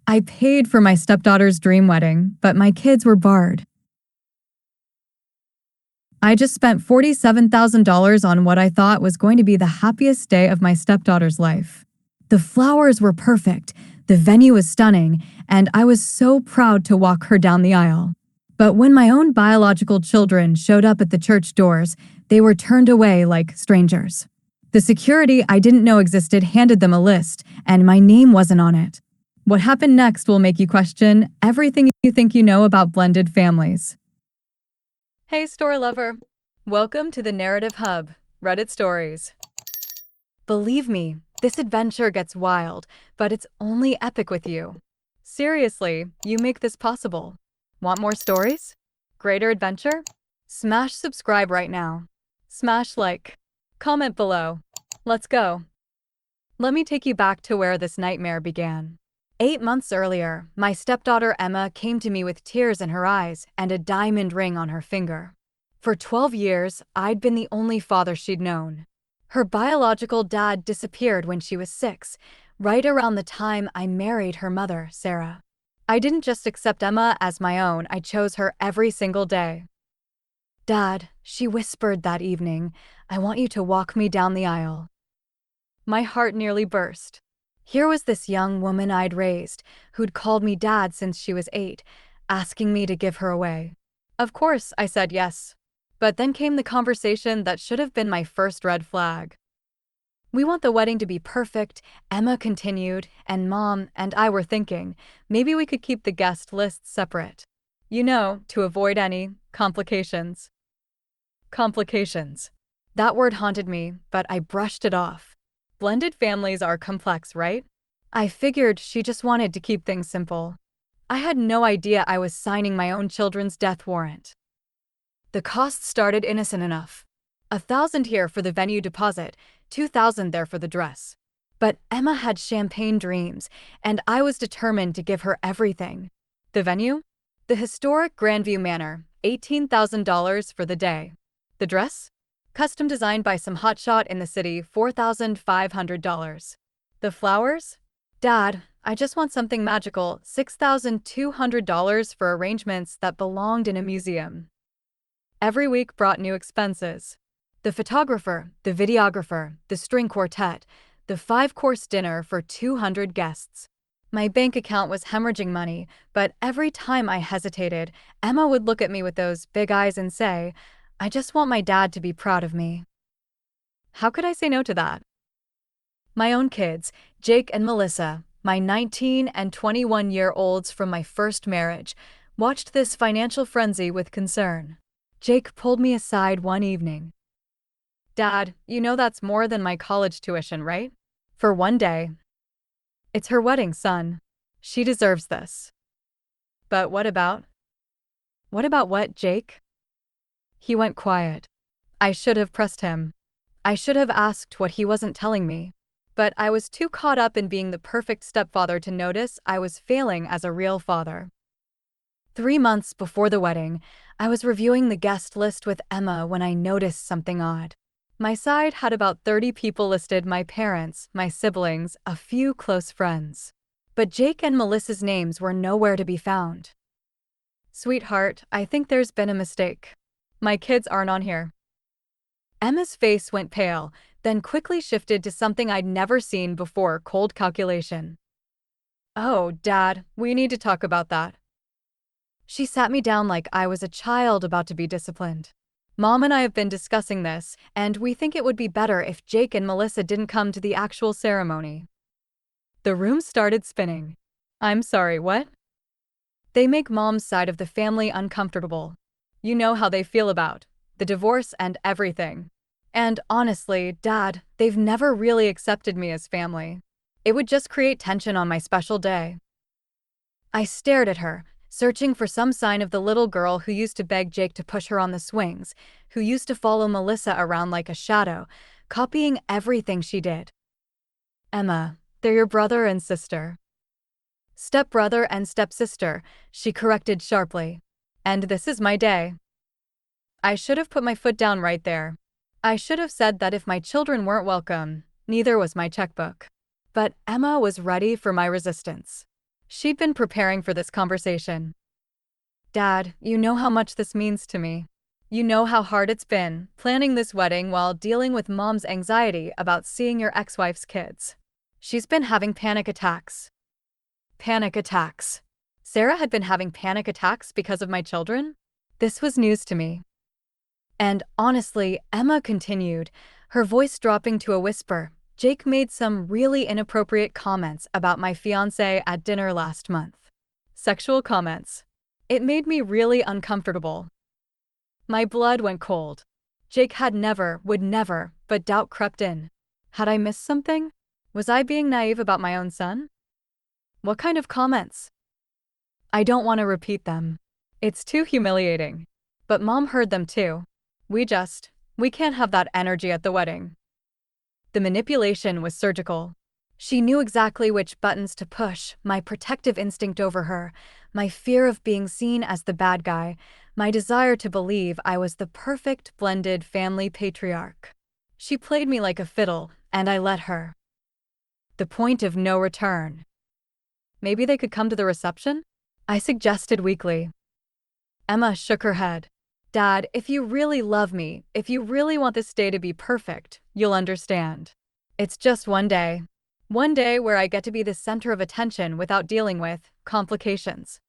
I paid for my stepdaughter's dream wedding, but my kids were barred. I just spent $47,000 on what I thought was going to be the happiest day of my stepdaughter's life. The flowers were perfect, the venue was stunning, and I was so proud to walk her down the aisle. But when my own biological children showed up at the church doors, they were turned away like strangers. The security I didn't know existed handed them a list, and my name wasn't on it. What happened next will make you question everything you think you know about blended families. Hey, story lover. Welcome to the Narrative Hub, Reddit Stories. Believe me, this adventure gets wild, but it's only epic with you. Seriously, you make this possible. Want more stories? Greater adventure? Smash subscribe right now. Smash like. Comment below. Let's go. Let me take you back to where this nightmare began. 8 months earlier, my stepdaughter Emma came to me with tears in her eyes and a diamond ring on her finger. For 12 years, I'd been the only father she'd known. Her biological dad disappeared when she was 6, right around the time I married her mother, Sarah. I didn't just accept Emma as my own, I chose her every single day. "Dad," she whispered that evening, "I want you to walk me down the aisle." My heart nearly burst. Here was this young woman I'd raised, who'd called me dad since she was 8, asking me to give her away. Of course, I said yes. But then came the conversation that should have been my first red flag. "We want the wedding to be perfect," Emma continued, and Mom and I were thinking, maybe we could keep the guest lists separate. You know, to avoid any complications. Complications. That word haunted me, but I brushed it off. Blended families are complex, right? I figured she just wanted to keep things simple. I had no idea I was signing my own children's death warrant. The cost started innocent enough. $1,000 here for the venue deposit, $2,000 there for the dress. But Emma had champagne dreams, and I was determined to give her everything. The venue? The historic Grandview Manor, $18,000 for the day. The dress? Custom designed by some hotshot in the city, $4,500. The flowers? Dad, I just want something magical, $6,200 for arrangements that belonged in a museum. Every week brought new expenses. The photographer, the videographer, the string quartet, the 5-course dinner for 200 guests. My bank account was hemorrhaging money, but every time I hesitated, Emma would look at me with those big eyes and say, "I just want my dad to be proud of me." How could I say no to that? My own kids, Jake and Melissa, my 19 and 21-year-olds from my first marriage, watched this financial frenzy with concern. Jake pulled me aside one evening. "Dad, you know that's more than my college tuition, right? For one day." "It's her wedding, son. She deserves this." "But what about?" "What about what, Jake?" He went quiet. I should have pressed him. I should have asked what he wasn't telling me. But I was too caught up in being the perfect stepfather to notice I was failing as a real father. 3 months before the wedding, I was reviewing the guest list with Emma when I noticed something odd. My side had about 30 people listed: my parents, my siblings, a few close friends. But Jake and Melissa's names were nowhere to be found. "Sweetheart, I think there's been a mistake. My kids aren't on here." Emma's face went pale, then quickly shifted to something I'd never seen before: cold calculation. "Oh, Dad, we need to talk about that." She sat me down like I was a child about to be disciplined. "Mom and I have been discussing this, and we think it would be better if Jake and Melissa didn't come to the actual ceremony." The room started spinning. "I'm sorry, what?" "They make Mom's side of the family uncomfortable. You know how they feel about the divorce and everything. And honestly, Dad, they've never really accepted me as family. It would just create tension on my special day." I stared at her, searching for some sign of the little girl who used to beg Jake to push her on the swings, who used to follow Melissa around like a shadow, copying everything she did. "Emma, they're your brother and sister." "Stepbrother and stepsister," she corrected sharply. "And this is my day." I should have put my foot down right there. I should have said that if my children weren't welcome, neither was my checkbook. But Emma was ready for my resistance. She'd been preparing for this conversation. Dad, you know how much this means to me. You know how hard it's been, planning this wedding while dealing with Mom's anxiety about seeing your ex-wife's kids. She's been having panic attacks. Panic attacks. Sarah had been having panic attacks because of my children? This was news to me. And honestly, Emma continued, her voice dropping to a whisper. Jake made some really inappropriate comments about my fiancé at dinner last month. Sexual comments. It made me really uncomfortable. My blood went cold. Jake had never, would never, but doubt crept in. Had I missed something? Was I being naive about my own son? What kind of comments? I don't want to repeat them. It's too humiliating. But Mom heard them too. We can't have that energy at the wedding. The manipulation was surgical. She knew exactly which buttons to push, my protective instinct over her, my fear of being seen as the bad guy, my desire to believe I was the perfect blended family patriarch. She played me like a fiddle, and I let her. The point of no return. Maybe they could come to the reception? I suggested weakly. Emma shook her head. Dad, if you really love me, if you really want this day to be perfect, you'll understand. It's just one day. One day where I get to be the center of attention without dealing with complications.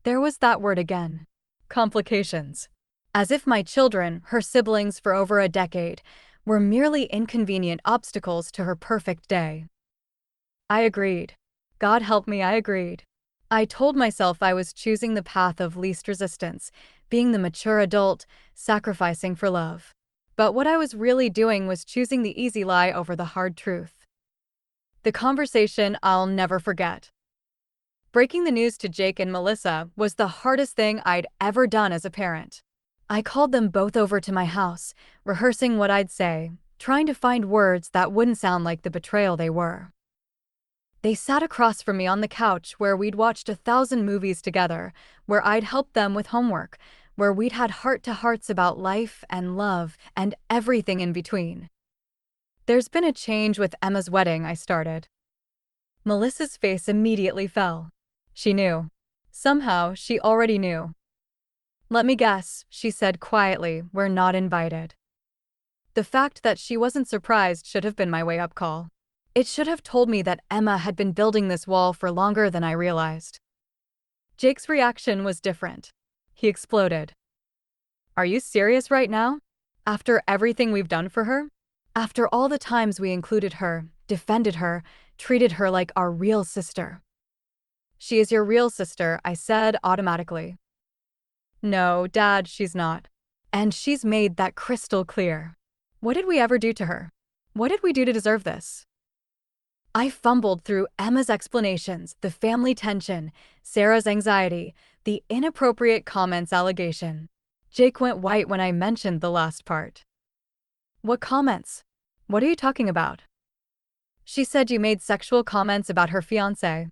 There was that word again. Complications. As if my children, her siblings for over a decade, were merely inconvenient obstacles to her perfect day. I agreed. God help me, I agreed. I told myself I was choosing the path of least resistance, being the mature adult, sacrificing for love. But what I was really doing was choosing the easy lie over the hard truth. The conversation I'll never forget. Breaking the news to Jake and Melissa was the hardest thing I'd ever done as a parent. I called them both over to my house, rehearsing what I'd say, trying to find words that wouldn't sound like the betrayal they were. They sat across from me on the couch where we'd watched 1,000 movies together, where I'd helped them with homework, where we'd had heart-to-hearts about life and love and everything in between. There's been a change with Emma's wedding, I started. Melissa's face immediately fell. She knew. Somehow, she already knew. Let me guess, she said quietly, we're not invited. The fact that she wasn't surprised should have been my wake-up call. It should have told me that Emma had been building this wall for longer than I realized. Jake's reaction was different. He exploded. Are you serious right now? After everything we've done for her? After all the times we included her, defended her, treated her like our real sister. She is your real sister, I said automatically. No, Dad, she's not. And she's made that crystal clear. What did we ever do to her? What did we do to deserve this? I fumbled through Emma's explanations, the family tension, Sarah's anxiety, the inappropriate comments allegation. Jake went white when I mentioned the last part. What comments? What are you talking about? She said you made sexual comments about her fiancé.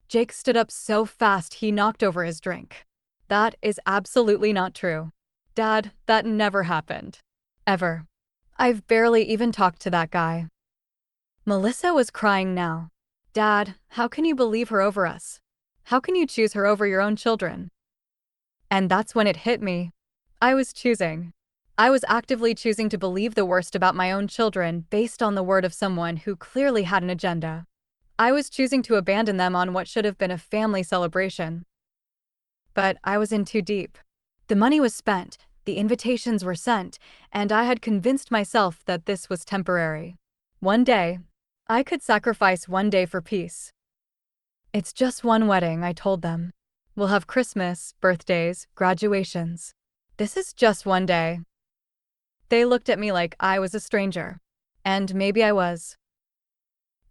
Jake stood up so fast he knocked over his drink. That is absolutely not true. Dad, that never happened. Ever. I've barely even talked to that guy. Melissa was crying now. Dad, how can you believe her over us? How can you choose her over your own children? And that's when it hit me. I was choosing. I was actively choosing to believe the worst about my own children based on the word of someone who clearly had an agenda. I was choosing to abandon them on what should have been a family celebration. But I was in too deep. The money was spent, the invitations were sent, and I had convinced myself that this was temporary. One day, I could sacrifice one day for peace. It's just one wedding, I told them. We'll have Christmas, birthdays, graduations. This is just one day. They looked at me like I was a stranger. And maybe I was.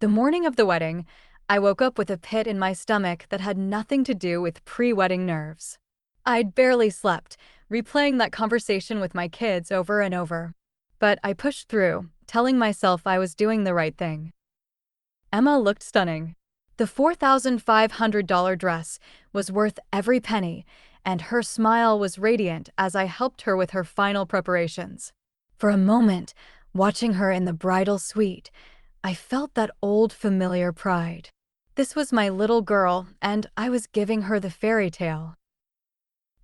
The morning of the wedding, I woke up with a pit in my stomach that had nothing to do with pre-wedding nerves. I'd barely slept, replaying that conversation with my kids over and over. But I pushed through, telling myself I was doing the right thing. Emma looked stunning. The $4,500 dress was worth every penny, and her smile was radiant as I helped her with her final preparations. For a moment, watching her in the bridal suite, I felt that old familiar pride. This was my little girl, and I was giving her the fairy tale.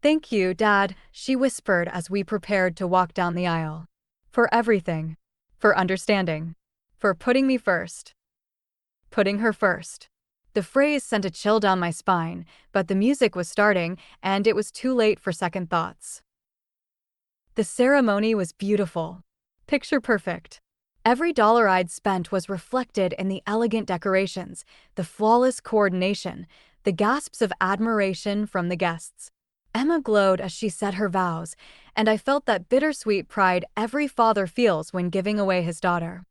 Thank you, Dad, she whispered as we prepared to walk down the aisle. For everything. For understanding. For putting me first. Putting her first. The phrase sent a chill down my spine, but the music was starting, and it was too late for second thoughts. The ceremony was beautiful. Picture perfect. Every dollar I'd spent was reflected in the elegant decorations, the flawless coordination, the gasps of admiration from the guests. Emma glowed as she said her vows, and I felt that bittersweet pride every father feels when giving away his daughter.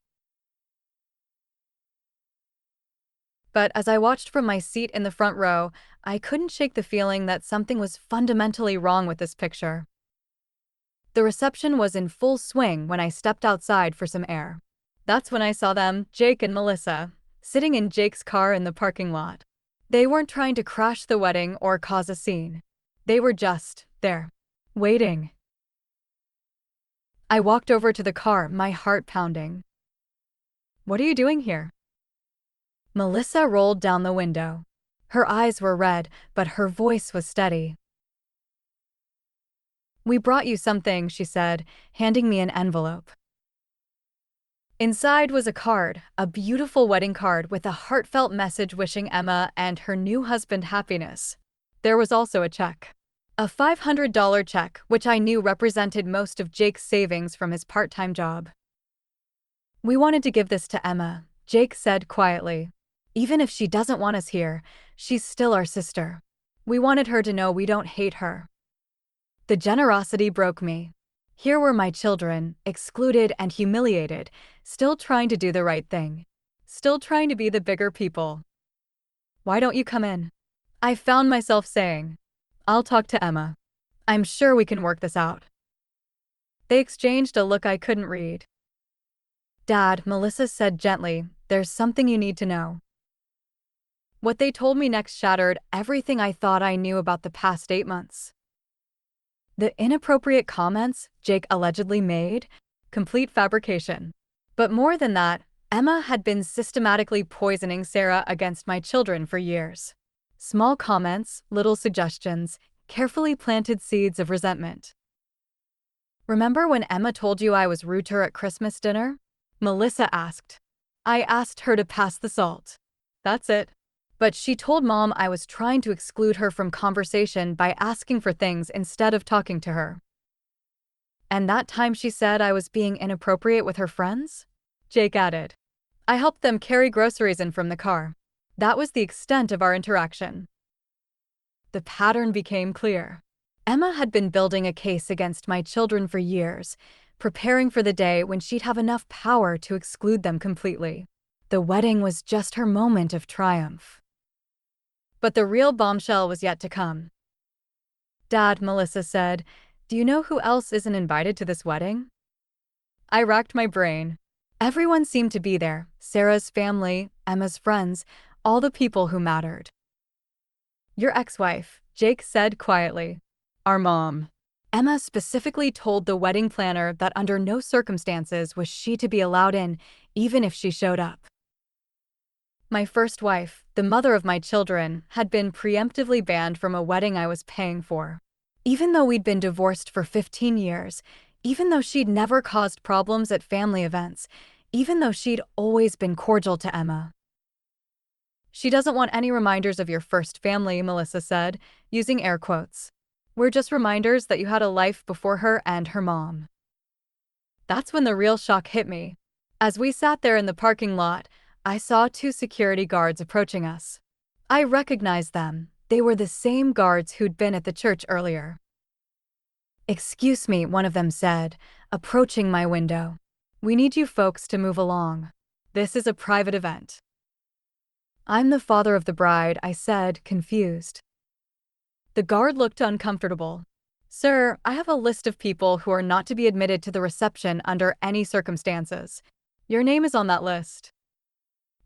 But as I watched from my seat in the front row, I couldn't shake the feeling that something was fundamentally wrong with this picture. The reception was in full swing when I stepped outside for some air. That's when I saw them, Jake and Melissa, sitting in Jake's car in the parking lot. They weren't trying to crash the wedding or cause a scene. They were just there, waiting. I walked over to the car, my heart pounding. "What are you doing here?" Melissa rolled down the window. Her eyes were red, but her voice was steady. "We brought you something," she said, handing me an envelope. Inside was a card, a beautiful wedding card with a heartfelt message wishing Emma and her new husband happiness. There was also a check. A $500 check, which I knew represented most of Jake's savings from his part-time job. "We wanted to give this to Emma," Jake said quietly. "Even if she doesn't want us here, she's still our sister. We wanted her to know we don't hate her." The generosity broke me. Here were my children, excluded and humiliated, still trying to do the right thing. Still trying to be the bigger people. "Why don't you come in?" I found myself saying. "I'll talk to Emma. I'm sure we can work this out." They exchanged a look I couldn't read. "Dad," Melissa said gently, "there's something you need to know." What they told me next shattered everything I thought I knew about the past 8 months. The inappropriate comments Jake allegedly made? Complete fabrication. But more than that, Emma had been systematically poisoning Sarah against my children for years. Small comments, little suggestions, carefully planted seeds of resentment. "Remember when Emma told you I was rude to her at Christmas dinner?" Melissa asked. "I asked her to pass the salt. That's it. But she told Mom I was trying to exclude her from conversation by asking for things instead of talking to her. And that time she said I was being inappropriate with her friends?" Jake added. "I helped them carry groceries in from the car. That was the extent of our interaction." The pattern became clear. Emma had been building a case against my children for years, preparing for the day when she'd have enough power to exclude them completely. The wedding was just her moment of triumph. But the real bombshell was yet to come. "Dad," Melissa said, "do you know who else isn't invited to this wedding?" I racked my brain. Everyone seemed to be there, Sarah's family, Emma's friends, all the people who mattered. "Your ex-wife," Jake said quietly. "Our mom." Emma specifically told the wedding planner that under no circumstances was she to be allowed in, even if she showed up. My first wife, the mother of my children, had been preemptively banned from a wedding I was paying for. Even though we'd been divorced for 15 years, even though she'd never caused problems at family events, even though she'd always been cordial to Emma. "She doesn't want any reminders of your first family," Melissa said, using air quotes. "We're just reminders that you had a life before her and her mom." That's when the real shock hit me. As we sat there in the parking lot, I saw 2 security guards approaching us. I recognized them. They were the same guards who'd been at the church earlier. "Excuse me," one of them said, approaching my window. "We need you folks to move along. This is a private event." "I'm the father of the bride," I said, confused. The guard looked uncomfortable. "Sir, I have a list of people who are not to be admitted to the reception under any circumstances. Your name is on that list."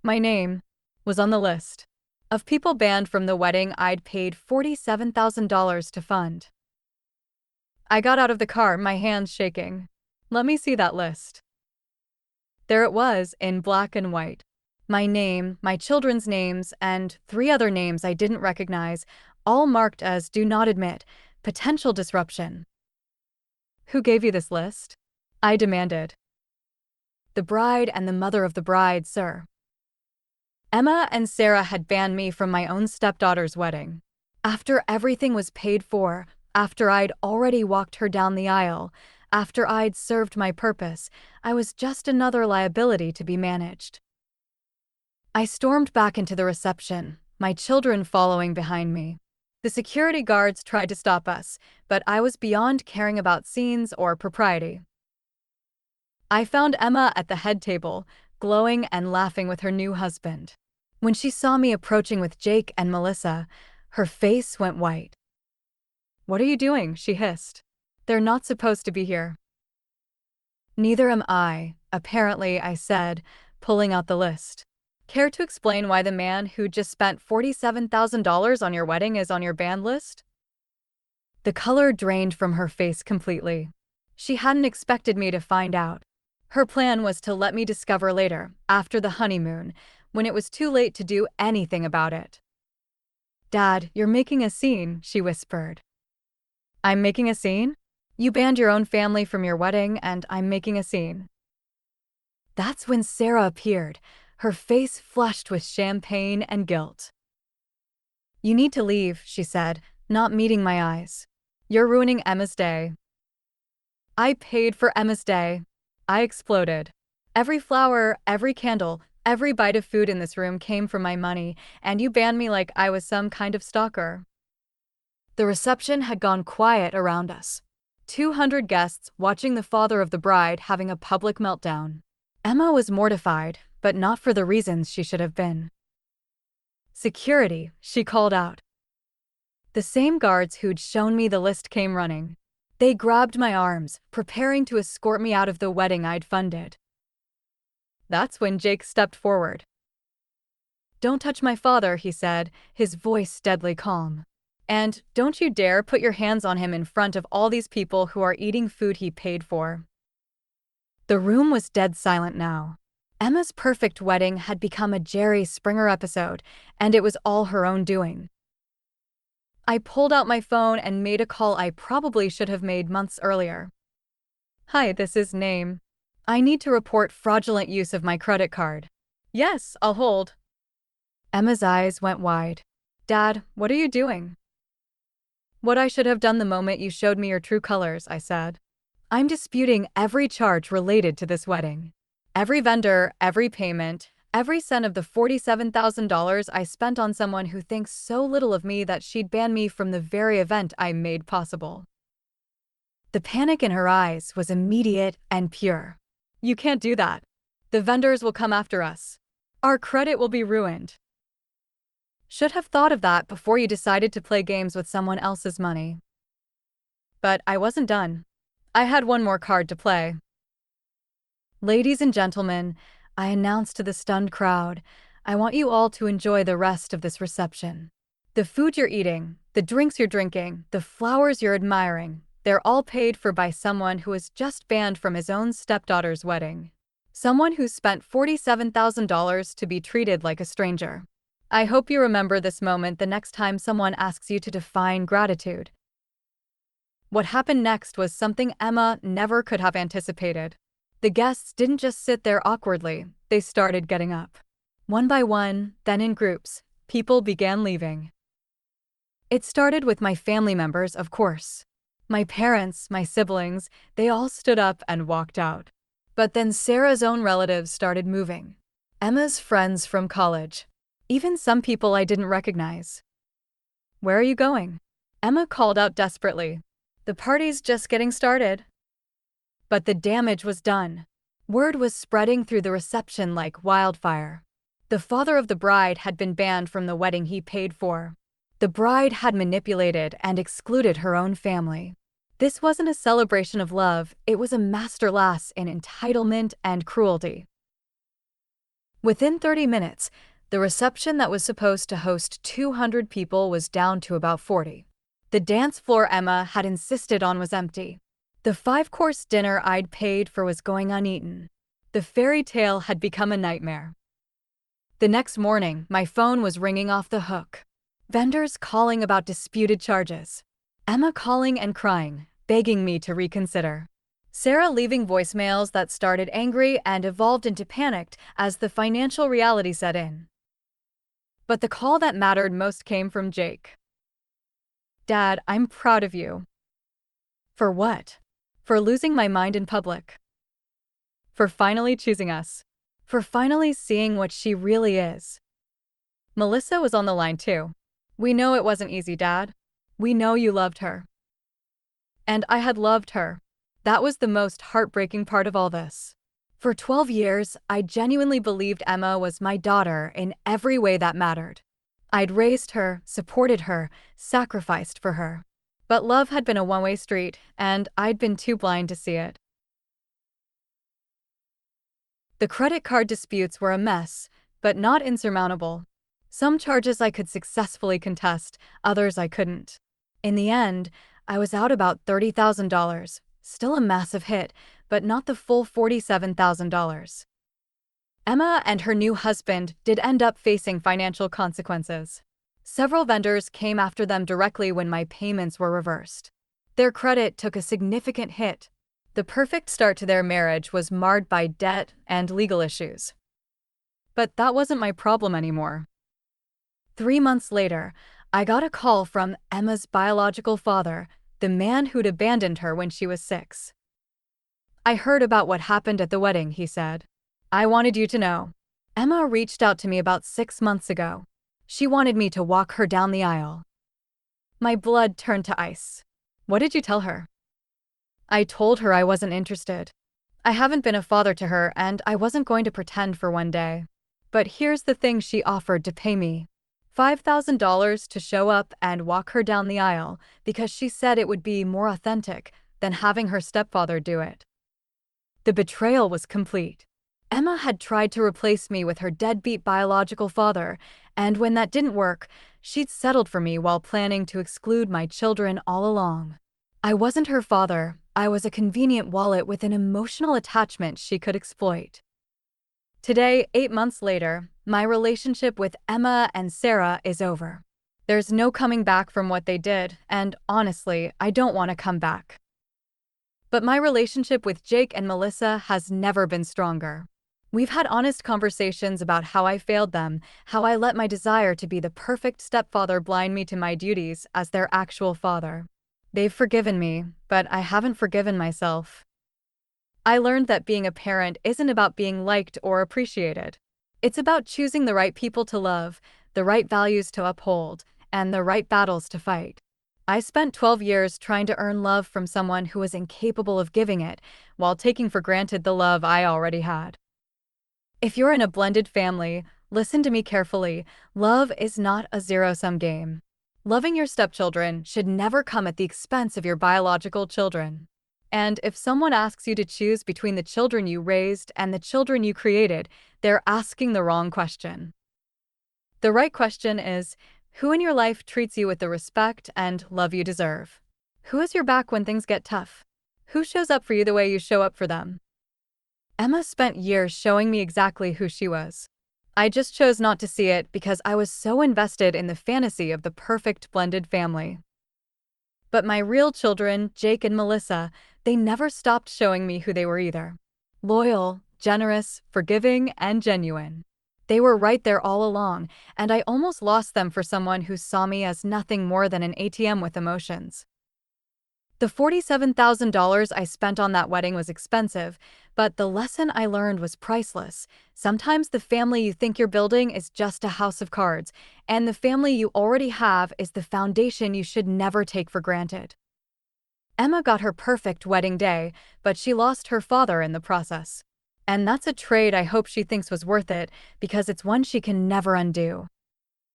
My name was on the list of people banned from the wedding I'd paid $47,000 to fund. I got out of the car, my hands shaking. "Let me see that list." There it was, in black and white. My name, my children's names, and 3 other names I didn't recognize, all marked as do not admit, potential disruption. Who gave you this list? I demanded. The bride and the mother of the bride, sir. Emma and Sarah had banned me from my own stepdaughter's wedding. After everything was paid for, after I'd already walked her down the aisle, after I'd served my purpose, I was just another liability to be managed. I stormed back into the reception, my children following behind me. The security guards tried to stop us, but I was beyond caring about scenes or propriety. I found Emma at the head table, glowing and laughing with her new husband. When she saw me approaching with Jake and Melissa, her face went white. "What are you doing?" she hissed. "They're not supposed to be here." "Neither am I, apparently," I said, pulling out the list. "Care to explain why the man who just spent $47,000 on your wedding is on your banned list?" The color drained from her face completely. She hadn't expected me to find out. Her plan was to let me discover later, after the honeymoon, when it was too late to do anything about it. "Dad, you're making a scene," she whispered. "I'm making a scene? You banned your own family from your wedding, and I'm making a scene." That's when Sarah appeared, her face flushed with champagne and guilt. "You need to leave," she said, not meeting my eyes. "You're ruining Emma's day." "I paid for Emma's day." I exploded. "Every flower, every candle, every bite of food in this room came from my money, and you banned me like I was some kind of stalker." The reception had gone quiet around us. 200 guests watching the father of the bride having a public meltdown. Emma was mortified, but not for the reasons she should have been. "Security," she called out. The same guards who'd shown me the list came running. They grabbed my arms, preparing to escort me out of the wedding I'd funded. That's when Jake stepped forward. "Don't touch my father," he said, his voice deadly calm. "And don't you dare put your hands on him in front of all these people who are eating food he paid for." The room was dead silent now. Emma's perfect wedding had become a Jerry Springer episode, and it was all her own doing. I pulled out my phone and made a call I probably should have made months earlier. "Hi, this is Name. I need to report fraudulent use of my credit card." "Yes, I'll hold." Emma's eyes went wide. "Dad, what are you doing?" "What I should have done the moment you showed me your true colors," I said. "I'm disputing every charge related to this wedding. Every vendor, every payment, every cent of the $47,000 I spent on someone who thinks so little of me that she'd ban me from the very event I made possible." The panic in her eyes was immediate and pure. "You can't do that. The vendors will come after us. Our credit will be ruined." Should have thought of that before you decided to play games with someone else's money. But I wasn't done. I had one more card to play. "Ladies and gentlemen," I announced to the stunned crowd, "I want you all to enjoy the rest of this reception. The food you're eating, the drinks you're drinking, the flowers you're admiring, they're all paid for by someone who was just banned from his own stepdaughter's wedding. Someone who spent $47,000 to be treated like a stranger. I hope you remember this moment the next time someone asks you to define gratitude." What happened next was something Emma never could have anticipated. The guests didn't just sit there awkwardly, they started getting up. One by one, then in groups, people began leaving. It started with my family members, of course. My parents, my siblings, they all stood up and walked out. But then Sarah's own relatives started moving. Emma's friends from college. Even some people I didn't recognize. "Where are you going?" Emma called out desperately. "The party's just getting started." But the damage was done. Word was spreading through the reception like wildfire. The father of the bride had been banned from the wedding he paid for. The bride had manipulated and excluded her own family. This wasn't a celebration of love, it was a masterclass in entitlement and cruelty. Within 30 minutes, the reception that was supposed to host 200 people was down to about 40. The dance floor Emma had insisted on was empty. The 5-course dinner I'd paid for was going uneaten. The fairy tale had become a nightmare. The next morning, my phone was ringing off the hook. Vendors calling about disputed charges. Emma calling and crying, begging me to reconsider. Sarah leaving voicemails that started angry and evolved into panicked as the financial reality set in. But the call that mattered most came from Jake. "Dad, I'm proud of you." "For what?" "For losing my mind in public. For finally choosing us. For finally seeing what she really is." Melissa was on the line too. "We know it wasn't easy, Dad. We know you loved her." And I had loved her. That was the most heartbreaking part of all this. For 12 years, I genuinely believed Emma was my daughter in every way that mattered. I'd raised her, supported her, sacrificed for her. But love had been a one-way street, and I'd been too blind to see it. The credit card disputes were a mess, but not insurmountable. Some charges I could successfully contest, others I couldn't. In the end, I was out about $30,000, still a massive hit, but not the full $47,000. Emma and her new husband did end up facing financial consequences. Several vendors came after them directly when my payments were reversed. Their credit took a significant hit. The perfect start to their marriage was marred by debt and legal issues. But that wasn't my problem anymore. 3 months later, I got a call from Emma's biological father, the man who'd abandoned her when she was 6. "I heard about what happened at the wedding," he said. "I wanted you to know. Emma reached out to me about 6 months ago. She wanted me to walk her down the aisle." My blood turned to ice. "What did you tell her?" "I told her I wasn't interested. I haven't been a father to her, and I wasn't going to pretend for one day. But here's the thing she offered to pay me: $5,000 to show up and walk her down the aisle because she said it would be more authentic than having her stepfather do it." The betrayal was complete. Emma had tried to replace me with her deadbeat biological father, and when that didn't work, she'd settled for me while planning to exclude my children all along. I wasn't her father. I was a convenient wallet with an emotional attachment she could exploit. Today, 8 months later, my relationship with Emma and Sarah is over. There's no coming back from what they did, and honestly, I don't want to come back. But my relationship with Jake and Melissa has never been stronger. We've had honest conversations about how I failed them, how I let my desire to be the perfect stepfather blind me to my duties as their actual father. They've forgiven me, but I haven't forgiven myself. I learned that being a parent isn't about being liked or appreciated. It's about choosing the right people to love, the right values to uphold, and the right battles to fight. I spent 12 years trying to earn love from someone who was incapable of giving it, while taking for granted the love I already had. If you're in a blended family, listen to me carefully. Love is not a zero-sum game. Loving your stepchildren should never come at the expense of your biological children. And if someone asks you to choose between the children you raised and the children you created, they're asking the wrong question. The right question is, who in your life treats you with the respect and love you deserve? Who has your back when things get tough? Who shows up for you the way you show up for them? Emma spent years showing me exactly who she was. I just chose not to see it because I was so invested in the fantasy of the perfect blended family. But my real children, Jake and Melissa, they never stopped showing me who they were either. Loyal, generous, forgiving, and genuine. They were right there all along, and I almost lost them for someone who saw me as nothing more than an ATM with emotions. The $47,000 I spent on that wedding was expensive, but the lesson I learned was priceless. Sometimes the family you think you're building is just a house of cards, and the family you already have is the foundation you should never take for granted. Emma got her perfect wedding day, but she lost her father in the process. And that's a trade I hope she thinks was worth it, because it's one she can never undo.